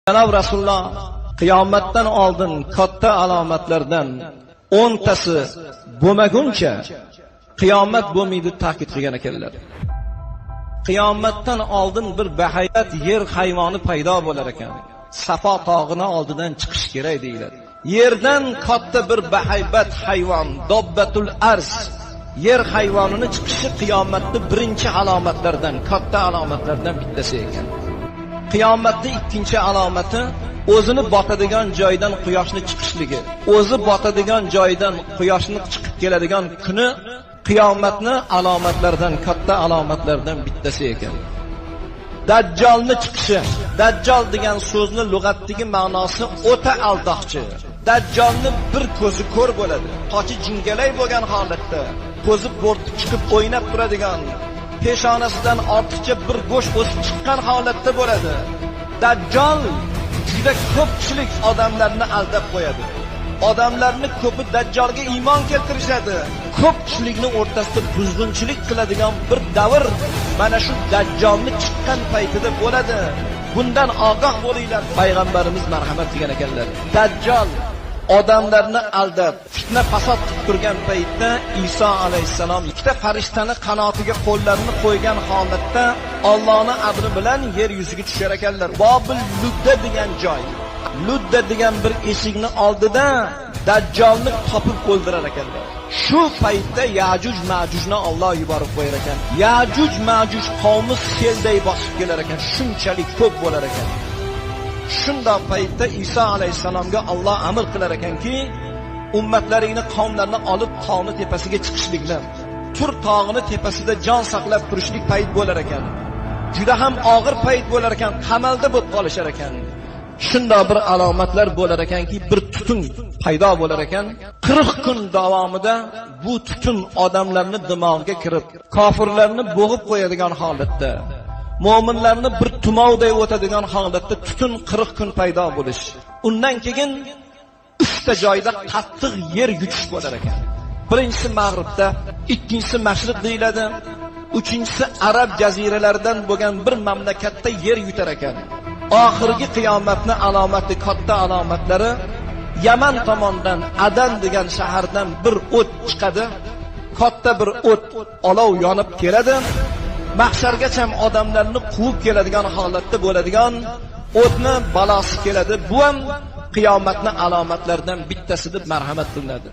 Janob Rasululloh qiyomatdan oldin katta alomatlardan 10 tasi bo'lmaguncha qiyomat bo'lmaydi ta'kid qilgan ekanlar. Qiyomatdan oldin bir bahaybat yer hayvoni paydo bo'lar ekan. Safo tog'ini oldidan chiqish kerak deyiladi. Yerdan katta bir bahaybat hayvon, dobbatul arz, yer hayvonini chiqishi qiyomatning birinchi alomatlardan, katta alomatlardan bittasi ekan. Qiyomatning ikkinchi alomati o'zini botadigan joydan quyoshni chiqishligi. O'zi botadigan joydan quyoshni chiqib keladigan kuni qiyomatni alomatlaridan, katta alomatlardan bittasi ekan. Dajjolni chiqishi. Dajjol degan so'zni lug'atdagi ma'nosi o'ta aldoqchi. Dajjolni bir ko'zi ko'r bo'ladi. Qochi jingalay bo'lgan holatda, ko'zi bo'rtib chiqib o'ynab turadigan, peshonasidan ortiqcha bir go'sht o'sib chiqqan holatda bo'ladi. Dajjol juda ko'pchilik odamlarni aldab qo'yadi. Odamlarni ko'pi Dajjolga iymon keltirishadi. Ko'pchilikning o'rtasida buzg'unchilik qiladigan bir davr mana shu Dajjolni chiqqan paytida bo'ladi. Bundan ogoh bo'linglar. Payg'ambarimiz marhamat qilgan ekanlar. Dajjol odamlarni aldab, fitna fasod qilib turgan paytda Iso alayhissalom ikkita farishtani qanotiga qo'llarini qo'ygan holatda Allohning amri bilan yer yuziga tushar ekanlar. Bobil Ludda degan joy, Ludda degan bir eshikni oldida Dajjolni topib o'ldirar ekanlar. Shu paytda Yajuj Majujni Alloh yuborib qo'yar ekan. Yajuj Majuj qavmi selday bosib kelar ekan, shunchalik ko'p bo'lar ekan. Shunda paytda Iso alayhissalomga Alloh amr qilar ekanki, ummatlaringni, qavmlarni olib tog'ni tepasiga chiqishliklar. Tur tog'ini tepasida jon saqlab turishlik payt bo'lar ekan. Juda ham og'ir payt bo'lar ekan, qamalda bo'lib qolishar ekan. Shunda bir alomatlar bo'lar ekanki, bir tutun paydo bo'lar ekan. 40 kun davomida bu tutun odamlarni dimog'iga kirib, kofirlarni bo'g'ib qo'yadigan holatda, mo'minlarni bir tumovday o'tadigan holatda tutun 40 kun paydo bo'lish. Undan keyin 3 ta joyda qattiq yer yutish bo'lar ekan. Birinchisi mag'ribda, ikkinchisi mashriq deyiladi, uchinchisi arab jaziralaridan bo'lgan bir mamlakatda yer yutar ekan. Oxirgi qiyomatning alomati, katta alomatlari Yaman tomondan, Adan degan shahardan bir o't chiqadi. Katta bir o't, olov yonib keladi. Mahshargacha odamlarni quvib keladigan holatda bo'ladigan o'tni balosi keladi. Bu ham qiyomatning alomatlaridan bittasi deb marhamat qilinadi.